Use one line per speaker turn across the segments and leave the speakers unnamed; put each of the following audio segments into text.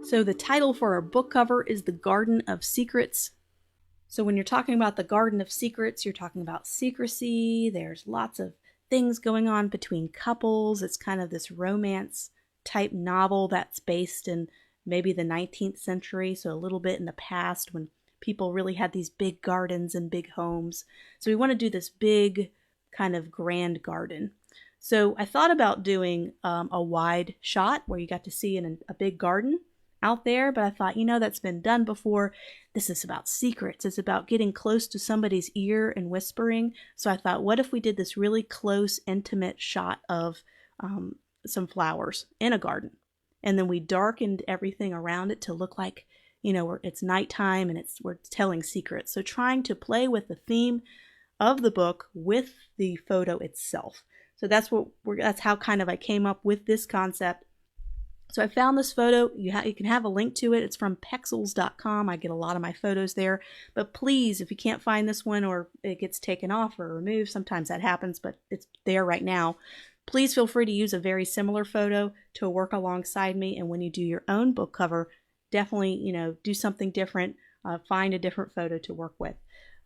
So the title for our book cover is The Garden of Secrets. So when you're talking about the Garden of Secrets, you're talking about secrecy. There's lots of things going on between couples. It's kind of this romance type novel that's based in maybe the 19th century, so a little bit in the past when people really had these big gardens and big homes. So we want to do this big kind of grand garden. So I thought about doing a wide shot where you got to see in a big garden out there, but I thought, that's been done before. This is about secrets. It's about getting close to somebody's ear and whispering. So I thought, what if we did this really close, intimate shot of some flowers in a garden? And then we darkened everything around it to look like, it's nighttime and we're telling secrets. So trying to play with the theme of the book with the photo itself. So that's how kind of I came up with this concept. So I found this photo. You can have a link to it. It's from pexels.com. I get a lot of my photos there. But please, if you can't find this one or it gets taken off or removed, sometimes that happens, but it's there right now. Please feel free to use a very similar photo to work alongside me. And when you do your own book cover, definitely, do something different. Find a different photo to work with.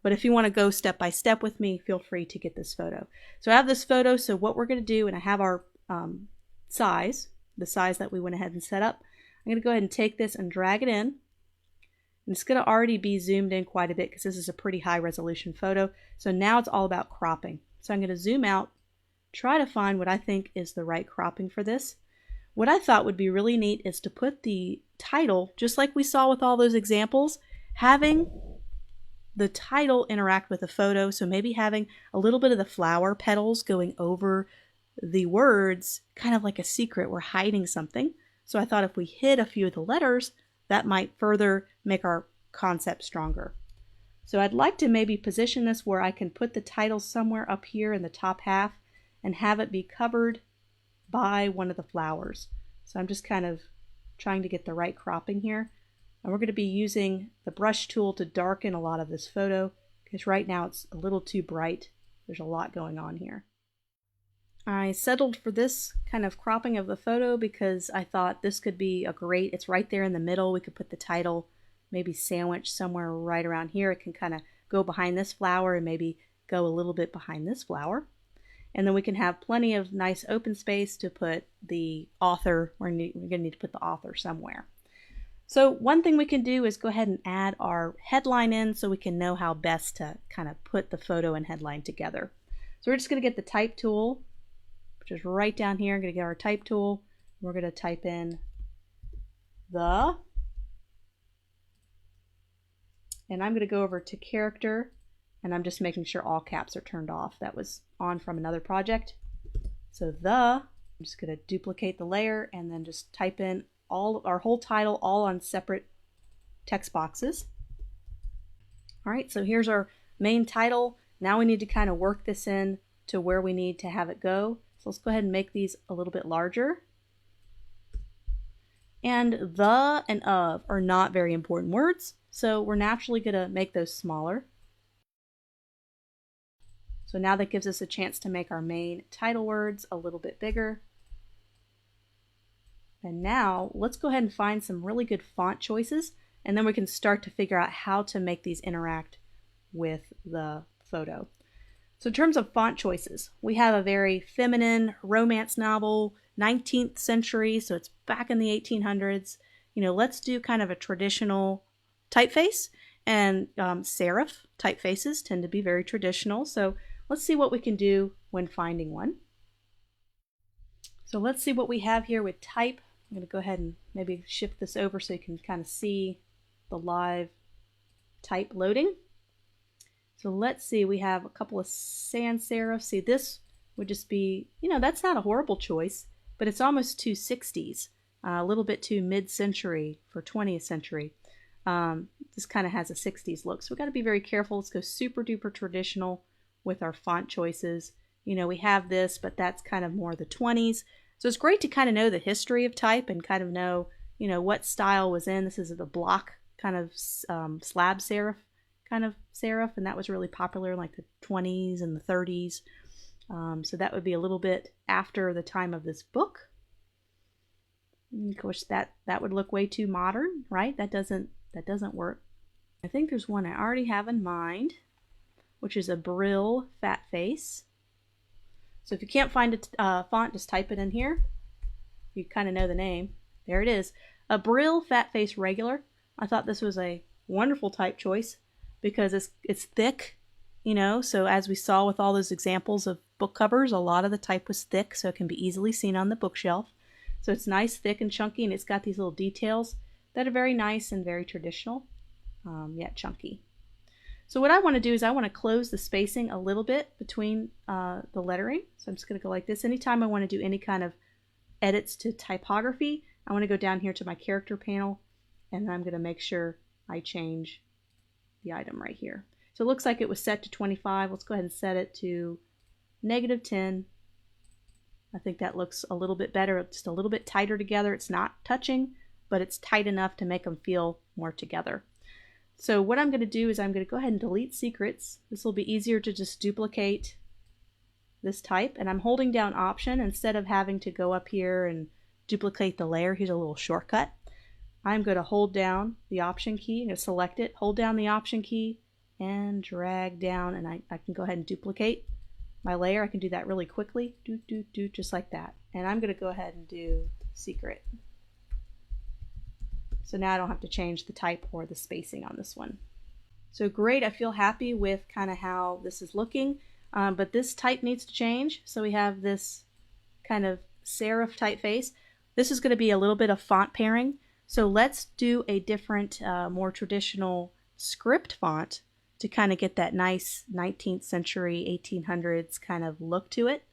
But if you want to go step by step with me, feel free to get this photo. So I have this photo. So what we're going to do, and I have our size, the size that we went ahead and set up. I'm going to go ahead and take this and drag it in. And it's going to already be zoomed in quite a bit because this is a pretty high resolution photo. So now it's all about cropping. So I'm going to zoom out, try to find what I think is the right cropping for this. What I thought would be really neat is to put the title, just like we saw with all those examples, having the title interact with the photo. So maybe having a little bit of the flower petals going over the words, kind of like a secret. We're hiding something. So I thought if we hid a few of the letters, that might further make our concept stronger. So I'd like to maybe position this where I can put the title somewhere up here in the top half and have it be covered by one of the flowers. So I'm just kind of trying to get the right cropping here. And we're going to be using the brush tool to darken a lot of this photo because right now it's a little too bright. There's a lot going on here. I settled for this kind of cropping of the photo because I thought this could be it's right there in the middle. We could put the title maybe sandwiched somewhere right around here. It can kind of go behind this flower and maybe go a little bit behind this flower. And then we can have plenty of nice open space to put the author. We're going to need to put the author somewhere. So one thing we can do is go ahead and add our headline in so we can know how best to kind of put the photo and headline together. So we're just going to get the type tool, which is right down here. I'm going to get our type tool. We're going to type in the, and I'm going to go over to character, and I'm just making sure all caps are turned off. That was on from another project. So I'm just going to duplicate the layer and then just type in our whole title all on separate text boxes. All right, so here's our main title. Now we need to kind of work this in to where we need to have it go. So let's go ahead and make these a little bit larger. And the and of are not very important words, so we're naturally going to make those smaller. So now that gives us a chance to make our main title words a little bit bigger. And now let's go ahead and find some really good font choices, and then we can start to figure out how to make these interact with the photo. So in terms of font choices, we have a very feminine romance novel, 19th century, so it's back in the 1800s. Let's do kind of a traditional typeface, and serif typefaces tend to be very traditional. So let's see what we can do when finding one. So let's see what we have here with type. I'm going to go ahead and maybe shift this over so you can kind of see the live type loading. So let's see, we have a couple of sans serifs. See, this would just be, that's not a horrible choice, but it's almost too 60s, a little bit too mid-century for 20th century. This kind of has a 60s look, so we've got to be very careful. Let's go super duper traditional with our font choices. We have this, but that's kind of more the 20s. So it's great to kind of know the history of type and kind of know, what style was in. This is the block kind of slab serif kind of serif, and that was really popular in like the 20s and the 30s. So that would be a little bit after the time of this book. Of course, that would look way too modern, right? That doesn't work. I think there's one I already have in mind, which is a Brill fat face. So if you can't find a font, just type it in here. You kind of know the name. There it is. A Brill fat face regular. I thought this was a wonderful type choice because it's thick, you know, so as we saw with all those examples of book covers, a lot of the type was thick, so it can be easily seen on the bookshelf. So it's nice, thick, and chunky, and it's got these little details that are very nice and very traditional, yet chunky. So what I want to do is I want to close the spacing a little bit between the lettering. So I'm just going to go like this. Anytime I want to do any kind of edits to typography, I want to go down here to my character panel, and I'm going to make sure I change the item right here. So it looks like it was set to 25. Let's go ahead and set it to -10. I think that looks a little bit better, just a little bit tighter together. It's not touching, but it's tight enough to make them feel more together. So what I'm going to do is I'm going to go ahead and delete secrets. This will be easier to just duplicate this type, and I'm holding down Option instead of having to go up here and duplicate the layer. Here's a little shortcut. I'm going to hold down the Option key. I'm going to select it, hold down the Option key, and drag down, and I can go ahead and duplicate my layer. I can do that really quickly, just like that. And I'm going to go ahead and do secret. So now I don't have to change the type or the spacing on this one. So great, I feel happy with kind of how this is looking, but this type needs to change. So we have this kind of serif typeface. This is going to be a little bit of font pairing. So let's do a different, more traditional script font to kind of get that nice 19th century, 1800s kind of look to it.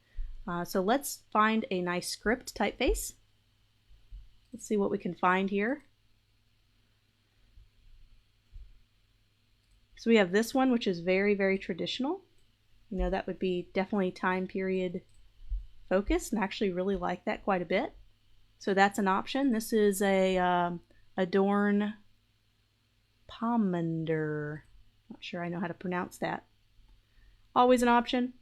So let's find a nice script typeface. Let's see what we can find here. So we have this one, which is very, very traditional. You know, that would be definitely time period focused, and I actually really like that quite a bit. So that's an option. This is a Adorn Pomander. Not sure I know how to pronounce that. Always an option.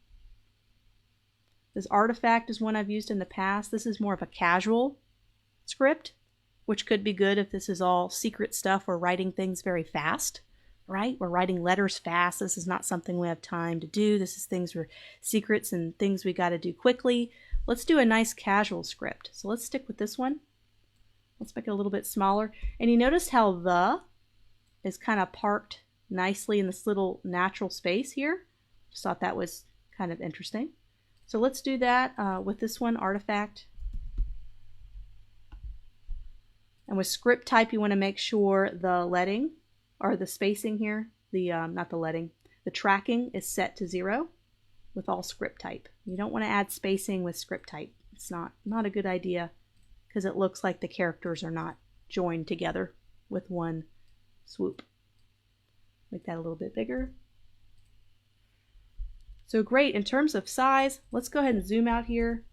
This Artifact is one I've used in the past. This is more of a casual script, which could be good if this is all secret stuff. We're writing things very fast. Right? We're writing letters fast. This is not something we have time to do. This is things we're secrets and things we got to do quickly. Let's do a nice casual script. So let's stick with this one. Let's make it a little bit smaller. And you notice how the is kind of parked nicely in this little natural space here. Just thought that was kind of interesting. So let's do that with this one, Artifact. And with script type, you want to make sure the leading or the spacing here, not the leading, the tracking is set to 0 with all script type. You don't want to add spacing with script type. It's not a good idea because it looks like the characters are not joined together with one swoop. Make that a little bit bigger. So great, in terms of size, let's go ahead and zoom out here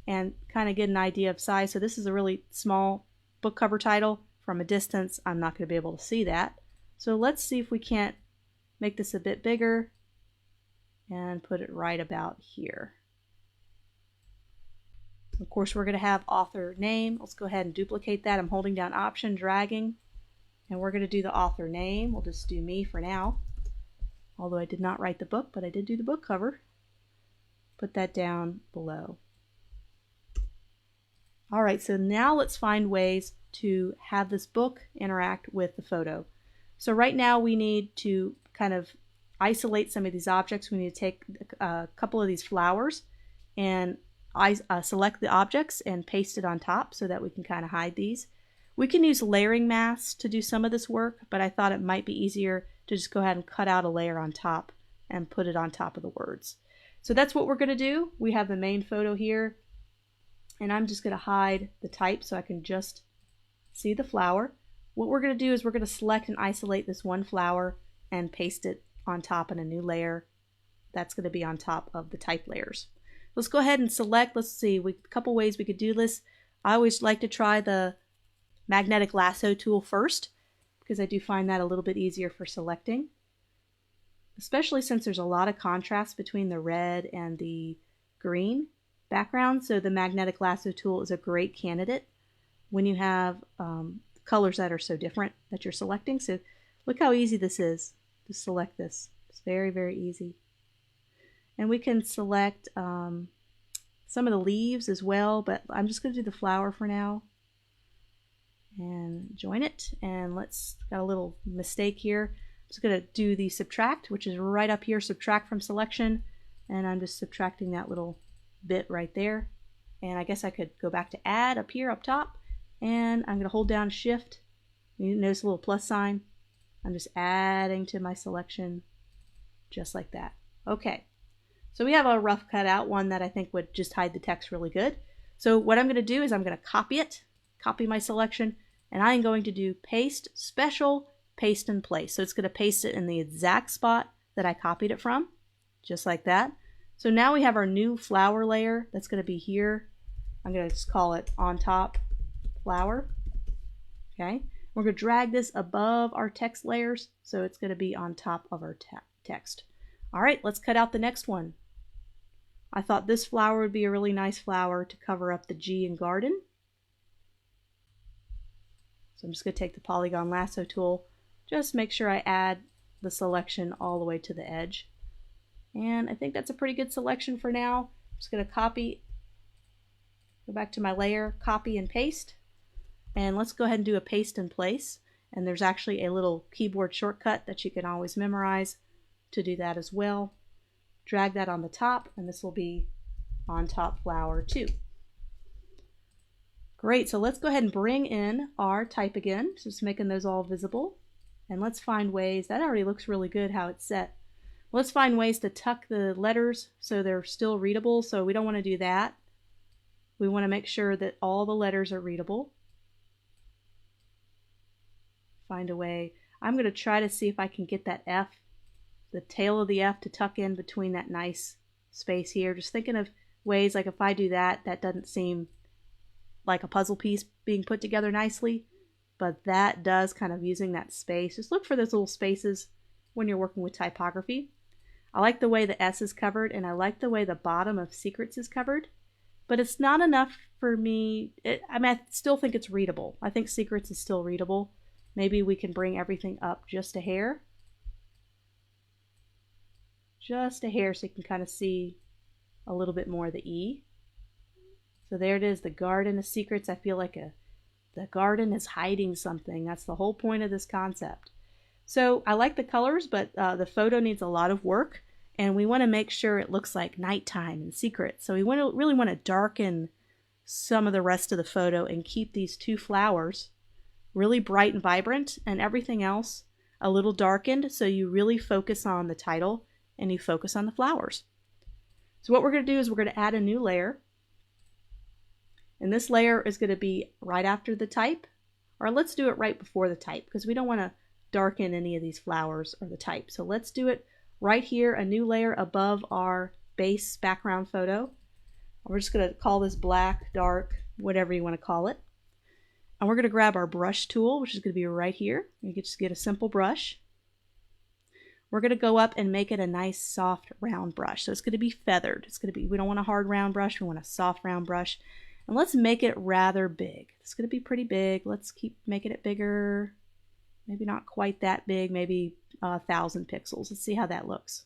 and kind of get an idea of size. So this is a really small book cover title. From a distance, I'm not going to be able to see that. So let's see if we can't make this a bit bigger and put it right about here. Of course, we're going to have author name. Let's go ahead and duplicate that. I'm holding down Option, dragging, and we're going to do the author name. We'll just do me for now. Although I did not write the book, but I did do the book cover. Put that down below. All right, so now let's find ways to have this book interact with the photo. So right now we need to kind of isolate some of these objects. We need to take a couple of these flowers and select the objects and paste it on top so that we can kind of hide these. We can use layering masks to do some of this work, but I thought it might be easier to just go ahead and cut out a layer on top and put it on top of the words. So that's what we're going to do. We have the main photo here, and I'm just going to hide the type so I can just see the flower. What we're going to do is we're going to select and isolate this one flower and paste it on top in a new layer. That's going to be on top of the type layers. Let's go ahead and select. Let's see, a couple ways we could do this. I always like to try the magnetic lasso tool first because I do find that a little bit easier for selecting, especially since there's a lot of contrast between the red and the green background. So the magnetic lasso tool is a great candidate when you have colors that are so different that you're selecting. So look how easy this is to select this. It's very, very easy. And we can select some of the leaves as well, but I'm just going to do the flower for now. And join it. And let's, got a little mistake here. I'm just going to do the subtract, which is right up here, subtract from selection. And I'm just subtracting that little bit right there. And I guess I could go back to add up here, up top. And I'm going to hold down shift. You notice a little plus sign. I'm just adding to my selection just like that. Okay. So we have a rough cutout, one that I think would just hide the text really good. So what I'm going to do is I'm going to copy it, copy my selection, and I'm going to do paste, special, paste in place. So it's going to paste it in the exact spot that I copied it from, just like that. So now we have our new flower layer that's going to be here. I'm going to just call it on top flower. Okay. We're going to drag this above our text layers, so it's going to be on top of our text. All right, let's cut out the next one. I thought this flower would be a really nice flower to cover up the G in garden. So I'm just going to take the polygon lasso tool, just make sure I add the selection all the way to the edge. And I think that's a pretty good selection for now. I'm just going to copy, go back to my layer, copy and paste. And let's go ahead and do a paste in place. And there's actually a little keyboard shortcut that you can always memorize to do that as well. Drag that on the top, and this will be on top flower too. Great, so let's go ahead and bring in our type again, just making those all visible. And let's find ways, that already looks really good how it's set. Let's find ways to tuck the letters so they're still readable, so we don't want to do that. We want to make sure that all the letters are readable. Find a way. I'm going to try to see if I can get that F, the tail of the F, to tuck in between that nice space here. Just thinking of ways, like if I do that, that doesn't seem like a puzzle piece being put together nicely, but that does, kind of using that space. Just look for those little spaces when you're working with typography. I like the way the S is covered, and I like the way the bottom of secrets is covered, but it's not enough for me. I still think it's readable. I think secrets is still readable. Maybe we can bring everything up just a hair. Just a hair, so you can kind of see a little bit more of the E. So there it is, the garden of secrets. I feel like the garden is hiding something. That's the whole point of this concept. So I like the colors, but the photo needs a lot of work, and we want to make sure it looks like nighttime and secret. So we really want to darken some of the rest of the photo and keep these two flowers really bright and vibrant, and everything else a little darkened, so you really focus on the title and you focus on the flowers. So what we're going to do is we're going to add a new layer. And this layer is going to be right after the type, or let's do it right before the type, because we don't want to darken any of these flowers or the type. So let's do it right here, a new layer above our base background photo. We're just going to call this black, dark, whatever you want to call it. And we're going to grab our brush tool, which is going to be right here. You can just get a simple brush. We're going to go up and make it a nice soft round brush. So it's going to be feathered. It's going to be, we don't want a hard round brush, we want a soft round brush. And let's make it rather big. It's going to be pretty big. Let's keep making it bigger. Maybe not quite that big, maybe 1,000 pixels. Let's see how that looks.